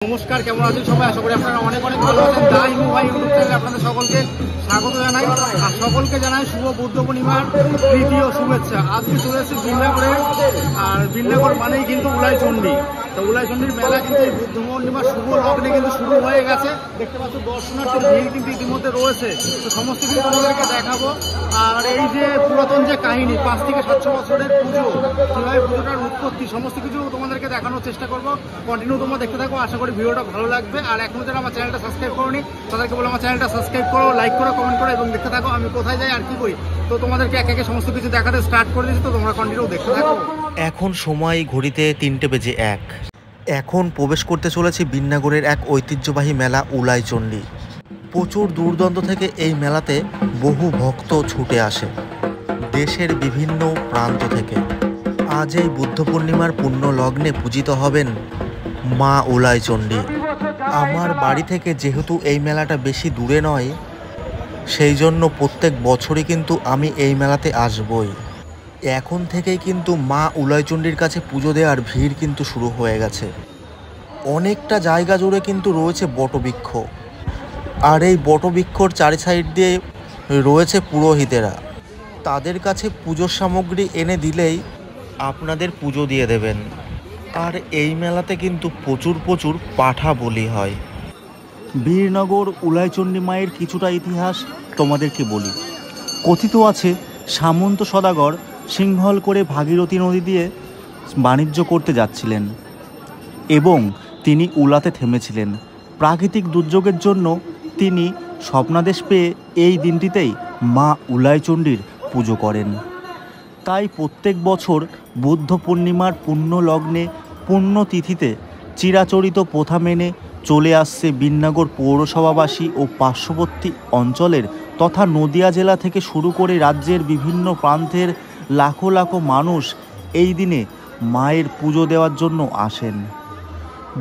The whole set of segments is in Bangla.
নমস্কার, কেমন আছেন সবাই? আশা করি আপনারা অনেক অনেক ভালো আছেন। দা হিমু ভাই ইউটিউব চ্যানেলে আপনাদের সকলকে স্বাগত জানাই আর সকলকে জানাই শুভ বুদ্ধ পূর্ণিমার প্রীতি ও শুভেচ্ছা। আজকে চলে এসেছি বিন্নাগরে, আর বিন্নাগর মানেই কিন্তু উলাইচণ্ডী। তো উলাইচণ্ডীর মেলা কিন্তু এই বুদ্ধ পূর্ণিমার শুভ লগ্নে কিন্তু শুরু হয়ে গেছে। দেখতে পাচ্ছ দর্শনার্থীর ভিড় কিন্তু ইতিমধ্যে রয়েছে। তো সমস্ত কিছু তোমাদেরকে দেখাবো। আর এই যে পুরাতন যে কাহিনী 5 থেকে 700 বছরের পুজো, কীভাবে পুজোটার উৎপত্তি, সমস্ত কিছু তোমাদেরকে দেখানোর চেষ্টা করবো। কন্টিনিউ তোমরা দেখতে থাকো, আশা করি ভিডিওটা ভালো লাগবে। আর এখনো যারা আমার চ্যানেলটা সাবস্ক্রাইব করোনি তাদেরকে বলো আমার চ্যানেলটা সাবস্ক্রাইব করো, লাইক করো, কমেন্ট করো এবং দেখতে থাকো আমি কোথায় যাই আর কি করি। তো তোমাদেরকে একে একে সমস্ত কিছু দেখাতে স্টার্ট করে দিচ্ছি, তো তোমরা কন্টিনিউ দেখতে থাকো। এখন সময় ঘড়িতে 3:01। এখন প্রবেশ করতে চলেছি বিন্নাগরের এক ঐতিহ্যবাহী মেলা উলাইচণ্ডী। প্রচুর দূরদূরান্ত থেকে এই মেলাতে বহু ভক্ত ছুটে আসে দেশের বিভিন্ন প্রান্ত থেকে। আজ এই বুদ্ধ পূর্ণিমার পুণ্য লগ্নে পূজিত হবেন মা উলাইচণ্ডী। আমার বাড়ি থেকে যেহেতু এই মেলাটা বেশি দূরে নয়, সেই জন্য প্রত্যেক বছরই কিন্তু আমি এই মেলাতে আসবই। এখন থেকেই কিন্তু মা উলাইচণ্ডীর কাছে পুজো দেওয়ার ভিড় কিন্তু শুরু হয়ে গেছে। অনেকটা জায়গা জুড়ে কিন্তু রয়েছে বটবৃক্ষ, আর এই বটবৃক্ষর চারি সাইড দিয়ে রয়েছে পুরোহিতেরা। তাদের কাছে পুজোর সামগ্রী এনে দিলেই আপনাদের পুজো দিয়ে দেবেন। আর এই মেলাতে কিন্তু প্রচুর পাঠা বলি হয়। বীরনগর উলাইচণ্ডী মায়ের কিছুটা ইতিহাস তোমাদেরকে বলি। কথিত আছে সামন্ত সদাগর সিংহল করে ভাগীরথী নদী দিয়ে বাণিজ্য করতে যাচ্ছিলেন এবং তিনি উলাতে থেমেছিলেন। প্রাকৃতিক দুর্যোগের জন্য তিনি স্বপ্নাদেশ পেয়ে এই দিনটিতেই মা উলাইচণ্ডীর পুজো করেন। তাই প্রত্যেক বছর বুদ্ধ পূর্ণিমার পুণ্য লগ্নে পুণ্যতিথিতে চিরাচরিত প্রথা মেনে চলে আসছে বিন্নাগর পৌরসভাবাসী ও পার্শ্ববর্তী অঞ্চলের তথা নদিয়া জেলা থেকে শুরু করে রাজ্যের বিভিন্ন প্রান্তের লাখো লাখো মানুষ এই দিনে মায়ের পুজো দেওয়ার জন্য আসেন।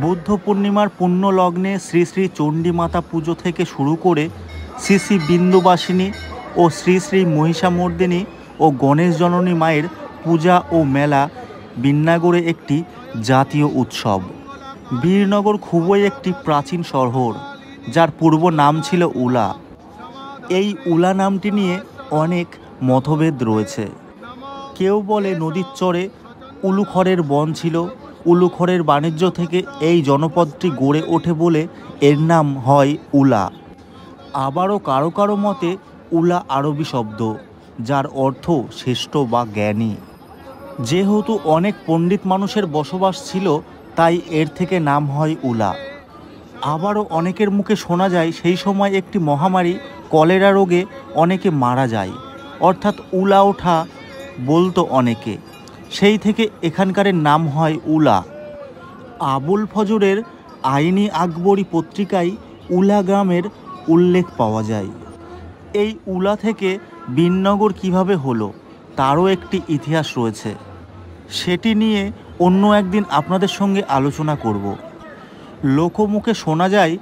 বুদ্ধ পূর্ণিমার পুণ্য লগ্নে শ্রী শ্রী চণ্ডী মাতা পুজো থেকে শুরু করে শ্রী শ্রী বিন্দুবাসিনী ও শ্রী শ্রী মহিষামর্দিনী ও গণেশ জননী মায়ের পূজা ও মেলা বিন্নাগরে একটি জাতীয় উৎসব। বীরনগর খুবই একটি প্রাচীন শহর, যার পূর্ব নাম ছিল উলা। এই উলা নামটি নিয়ে অনেক মতভেদ রয়েছে। কেউ বলে নদীর চরে উলুখড়ের বন ছিল, উলুখড়ের বাণিজ্য থেকে এই জনপদটি গড়ে ওঠে বলে এর নাম হয় উলা। আবারও কারো কারো মতে উলা আরবি শব্দ, যার অর্থ শ্রেষ্ঠ বা জ্ঞানী। যেহেতু অনেক পণ্ডিত মানুষের বসবাস ছিল, তাই এর থেকে নাম হয় উলা। আবারও অনেকের মুখে শোনা যায় সেই সময় একটি মহামারী কলেরা রোগে অনেকে মারা যায়, অর্থাৎ উলা ওঠা বলতো অনেকে। সেই থেকে এখানকারের নাম হয় উলা। আবুল ফজরের আইনি আকবরী পত্রিকায় উলা গ্রামের উল্লেখ পাওয়া যায়। এই উলা থেকে বিন্নগর কিভাবে হলো তারও একটি ইতিহাস রয়েছে, সেটি নিয়ে অন্য একদিন আপনাদের সঙ্গে আলোচনা করব। লোকমুখে শোনা যায়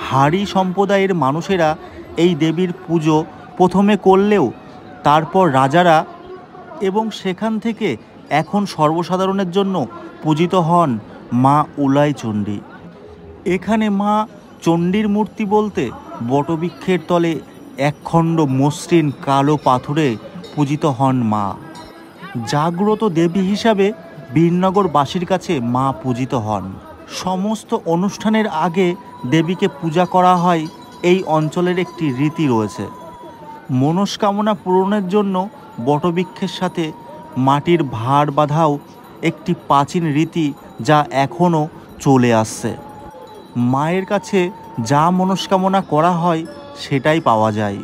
হাড়ি সম্প্রদায়ের মানুষেরা এই দেবীর পুজো প্রথমে করলেও তারপর রাজারা এবং সেখান থেকে এখন সর্বসাধারণের জন্য পূজিত হন মা উলাইচণ্ডী। এখানে মা চণ্ডীর মূর্তি বলতে বটবৃক্ষের তলে একখণ্ড মসৃণ কালো পাথরে পূজিত হন মা। জাগ্রত দেবী হিসাবে বীরনগরবাসীর কাছে মা পূজিত হন। সমস্ত অনুষ্ঠানের আগে দেবীকে পূজা করা হয়, এই অঞ্চলের একটি রীতি রয়েছে। মনস্কামনা পূরণের জন্য বটবৃক্ষের সাথে মাটির ভাঁড় বাঁধাও একটি প্রাচীন রীতি, যা এখনও চলে আসছে। মায়ের কাছে যা মনস্কামনা করা হয় সেটাই পাওয়া যায়।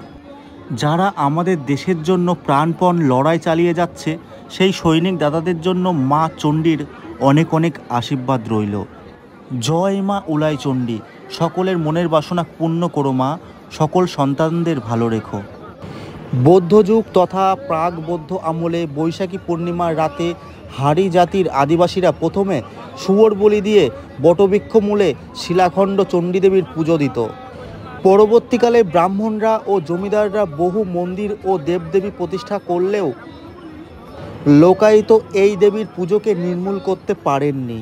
যারা আমাদের দেশের জন্য প্রাণপণ লড়াই চালিয়ে যাচ্ছে, সেই সৈনিক দাদাদের জন্য মা চণ্ডীর অনেক অনেক আশীর্বাদ রইল। জয় মা উলাইচণ্ডী। সকলের মনের বাসনা পূর্ণ করো মা, সকল সন্তানদের ভালো রেখো। বৌদ্ধযুগ তথা প্রাক বৌদ্ধ আমলে বৈশাখী পূর্ণিমার রাতে হাড়ি জাতির আদিবাসীরা প্রথমে শুয়োর বলি দিয়ে বটবৃক্ষ মূলে শিলাখণ্ড চণ্ডীদেবীর পুজো দিত। পরবর্তীকালে ব্রাহ্মণরা ও জমিদাররা বহু মন্দির ও দেবদেবী প্রতিষ্ঠা করলেও লোকায়িত এই দেবীর পুজোকে নির্মূল করতে পারেননি।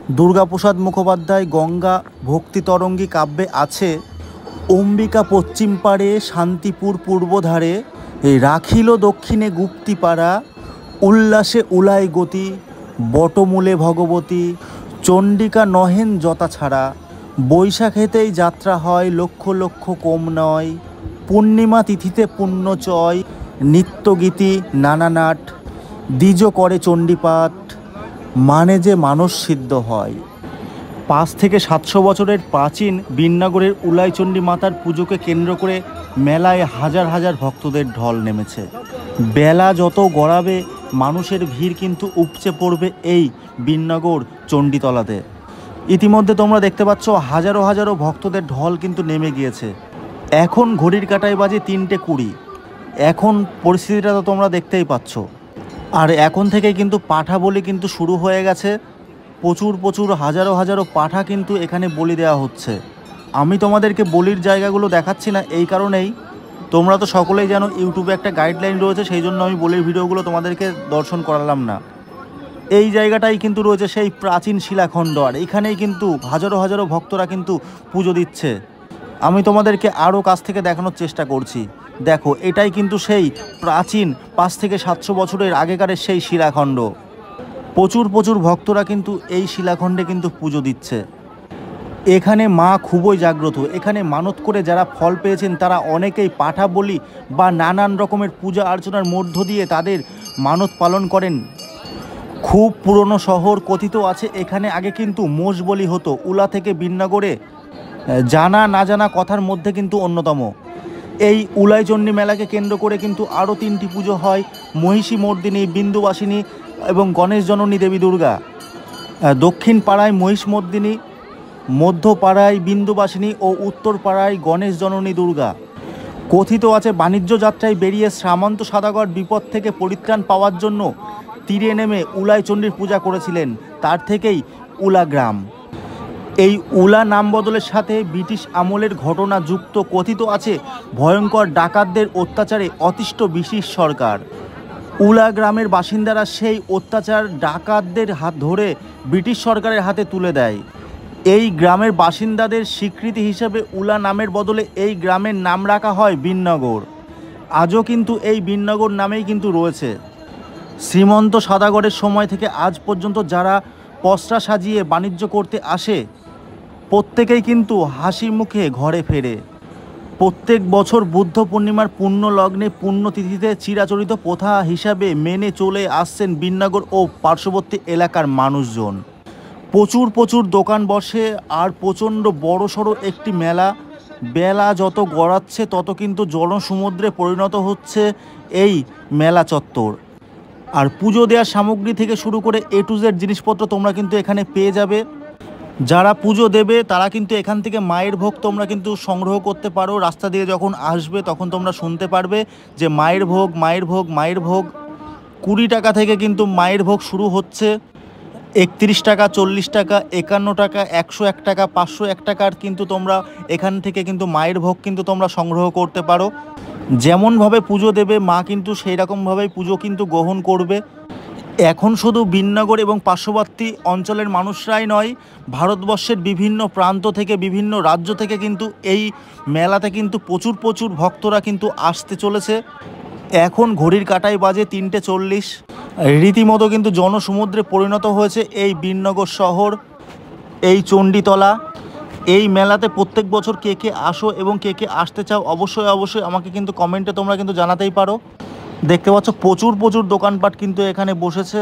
দুর্গাপ্রসাদ মুখোপাধ্যায় গঙ্গা ভক্তি তরঙ্গী কাব্যে আছে, অম্বিকা পশ্চিম পারে শান্তিপুর পূর্বধারে, রাখিল দক্ষিণে গুপ্তিপাড়া, উল্লাসে উলাই গতি, বটমূলে ভগবতী, চণ্ডিকা নহেন যতা ছাড়া, বৈশাখেতেই যাত্রা হয় লক্ষ লক্ষ কম নয়, পূর্ণিমা তিথিতে পুণ্যচয়, নিত্যগীতি নানানাট, দ্বিজ করে চণ্ডীপাঠ, মানে যে মানস সিদ্ধ হয়। 5 থেকে 700 বছরের প্রাচীন বিন্নাগরের উলাইচণ্ডী মাতার পুজোকে কেন্দ্র করে মেলায় হাজার হাজার ভক্তদের ঢল নেমেছে। বেলা যত গড়াবে মানুষের ভিড় কিন্তু উপচে পড়বে এই বিন্নাগর চণ্ডীতলাতে। ইতিমধ্যে তোমরা দেখতে পাচ্ছ হাজারো হাজারো ভক্তদের ঢল কিন্তু নেমে গিয়েছে। এখন ঘড়ির কাঁটায় বাজে 3:20। এখন পরিস্থিতিটা তো তোমরা দেখতেই পাচ্ছ। আর এখন থেকে কিন্তু পাঠা বলি কিন্তু শুরু হয়ে গেছে। প্রচুর হাজারো হাজারো পাঠা কিন্তু এখানে বলি দেওয়া হচ্ছে। আমি তোমাদেরকে বলির জায়গাগুলো দেখাচ্ছি না এই কারণেই, তোমরা তো সকলেই জানো ইউটিউবে একটা গাইডলাইন রয়েছে, সেই জন্য আমি বলির ভিডিওগুলো তোমাদেরকে দর্শন করালাম না। এই জায়গাটাই কিন্তু রয়েছে সেই প্রাচীন শিলাখণ্ড, আর এখানেই কিন্তু হাজারো হাজারো ভক্তরা কিন্তু পুজো দিচ্ছে। আমি তোমাদেরকে আরও কাছ থেকে দেখানোর চেষ্টা করছি। দেখো, এটাই কিন্তু সেই প্রাচীন 5 থেকে 700 বছরের আগেকারের সেই শিলাখণ্ড। প্রচুর ভক্তরা কিন্তু এই শিলাখণ্ডে কিন্তু পুজো দিচ্ছে। এখানে মা খুবই জাগ্রত। এখানে মানত করে যারা ফল পেয়েছেন তারা অনেকেই পাঠা বলি বা নানান রকমের পূজা অর্চনার মধ্য দিয়ে তাদের মানত পালন করেন। খুব পুরনো শহর, কথিত আছে এখানে আগে কিন্তু মোষ বলি হতো। উলা থেকে বিন্নাগরে জানা না জানা কথার মধ্যে কিন্তু অন্যতম। এই উলাইচণ্ডী মেলাকে কেন্দ্র করে কিন্তু আরও 3টি পুজো হয়, মহিষী মর্দিনী, বিন্দুবাসিনী এবং গণেশ জননী দেবী দুর্গা। দক্ষিণ পাড়ায় মহিষ মর্দিনী, মধ্য পাড়ায় বিন্দুবাসিনী ও উত্তর পাড়ায় গণেশ জননী দুর্গা। কথিত আছে বাণিজ্য যাত্রায় বেরিয়ে সামন্ত সদাগর বিপদ থেকে পরিত্রাণ পাওয়ার জন্য তীরে নেমে উলাইচণ্ডীর পূজা করেছিলেন, তার থেকেই উলা গ্রাম। এই উলা নাম বদলের সাথে ব্রিটিশ আমলের ঘটনা যুক্ত। কথিত আছে ভয়ঙ্কর ডাকাতদের অত্যাচারে অতিষ্ঠ ব্রিটিশ সরকার। উলা গ্রামের বাসিন্দারা সেই অত্যাচার ডাকাতদের হাত ধরে ব্রিটিশ সরকারের হাতে তুলে দেয়। এই গ্রামের বাসিন্দাদের স্বীকৃতি হিসেবে উলা নামের বদলে এই গ্রামের নাম রাখা হয় বিন্নগর। আজও কিন্তু এই বিন্নগর নামেই কিন্তু রয়েছে। শ্রীমন্ত সদাগরের সময় থেকে আজ পর্যন্ত যারা পসরা সাজিয়ে বাণিজ্য করতে আসে প্রত্যেকেই কিন্তু হাসি মুখে ঘরে ফেরে। প্রত্যেক বছর বুদ্ধ পূর্ণিমার পুণ্য লগ্নে পুণ্যতিথিতে চিরাচরিত প্রথা হিসাবে মেনে চলে আসছেন বিন্নাগর ও পার্শ্ববর্তী এলাকার মানুষজন। প্রচুর দোকান বসে আর প্রচণ্ড বড়সড় একটি মেলা। বেলা যত গড়াচ্ছে তত কিন্তু জনসমুদ্রে পরিণত হচ্ছে এই মেলা চত্বর। আর পুজো দেওয়ার সামগ্রী থেকে শুরু করে A to Z জিনিসপত্র তোমরা কিন্তু এখানে পেয়ে যাবে। যারা পুজো দেবে তারা কিন্তু এখান থেকে মায়ের ভোগ তোমরা কিন্তু সংগ্রহ করতে পারো। রাস্তা দিয়ে যখন আসবে তখন তোমরা শুনতে পারবে যে মায়ের ভোগ 20 টাকা থেকে কিন্তু মায়ের ভোগ শুরু হচ্ছে। 31 টাকা, 40 টাকা, 51 টাকা, 101 টাকা, 501 টাকার কিন্তু তোমরা এখান থেকে কিন্তু মায়ের ভোগ কিন্তু তোমরা সংগ্রহ করতে পারো। যেমনভাবে পুজো দেবে মা কিন্তু সেই রকমভাবেই পুজো কিন্তু গ্রহণ করবে। এখন শুধু বিন্নাগর এবং পার্শ্ববর্তী অঞ্চলের মানুষরাই নয়, ভারতবর্ষের বিভিন্ন প্রান্ত থেকে বিভিন্ন রাজ্য থেকে কিন্তু এই মেলাতে কিন্তু প্রচুর ভক্তরা কিন্তু আসতে চলেছে। এখন ঘড়ির কাঁটায় বাজে 3:40। রীতিমতো কিন্তু জনসমুদ্রে পরিণত হয়েছে এই বিন্নগর শহর, এই চণ্ডীতলা। এই মেলাতে প্রত্যেক বছর কে আসো এবং কে আসতে চাও অবশ্যই আমাকে কিন্তু কমেন্টে তোমরা কিন্তু জানাতেই পারো। দেখতে পাচ্ছ প্রচুর দোকানপাট কিন্তু এখানে বসেছে।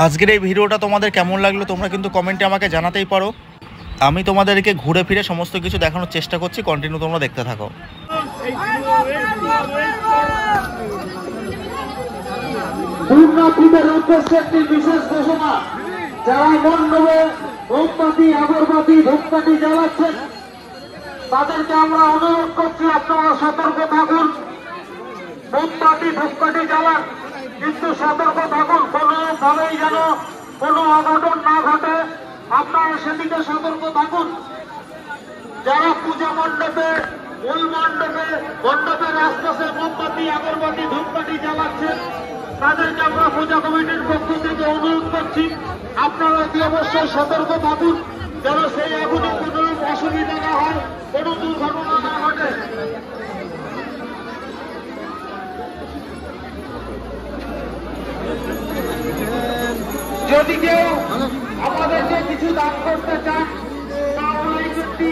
আজকের এই ভিডিওটা তোমাদের কেমন লাগলো তোমরা কিন্তু কমেন্টে আমাকে জানাতেই পারো। আমি তোমাদেরকে ঘুরে ফিরে সমস্ত কিছু দেখানোর চেষ্টা করছি, কন্টিনিউ তোমরা দেখতে থাকো। বিশেষ ঘোষণা, যারা মণ্ডপে মোমবাতি আগরবাতি ধূপকাঠি জ্বালাচ্ছেন তাদেরকে আমরা অনুরোধ করছি আপনারা সতর্ক থাকুন। মোমবাতি ধূপকাঠি জ্বালান কিন্তু সতর্ক থাকুন, কোনোভাবেই যেন কোনো অঘটন না ঘটে, আপনারা সেদিকে সতর্ক থাকুন। যারা পূজা মণ্ডপে মূল মণ্ডপের আশপাশে মোমবাতি আগরবাতি ধূপকাঠি জ্বালাচ্ছেন তাদেরকে আমরা পূজা কমিটির পক্ষ থেকে অনুরোধ করছি আপনারা অতি অবশ্যই সতর্ক থাকুন, যেন সেই আগুনে কোনো অসুবিধা না হয়, কোনো দুর্ঘটনা না ঘটে। যদি কেউ আমাদেরকে কিছু দান করতে চান বা অনলাইন ব্যক্তি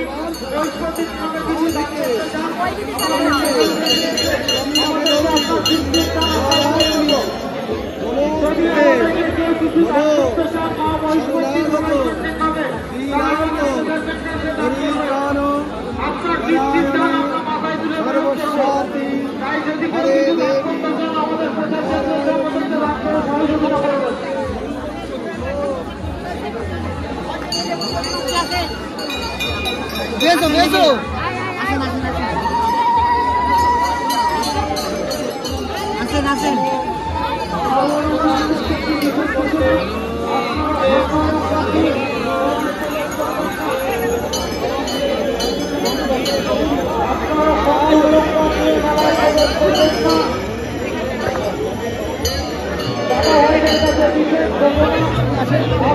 বৃহস্পতির নামে কিছু দান করতে চান, যদি আমাদেরকে কেউ কিছু দান করতে চান বা বৃহস্পতির নামে আপনার নিশ্চিত দান আমরা মাথায় তুলে গ্রহণ করব। তাই যদি কেউ কিছু দান করতে চান আমাদের প্রচার ক্ষেত্রে আমাদেরকে দান করে সহযোগিতা করবেন। বেসো বেসো আসেন আসেন আপনারা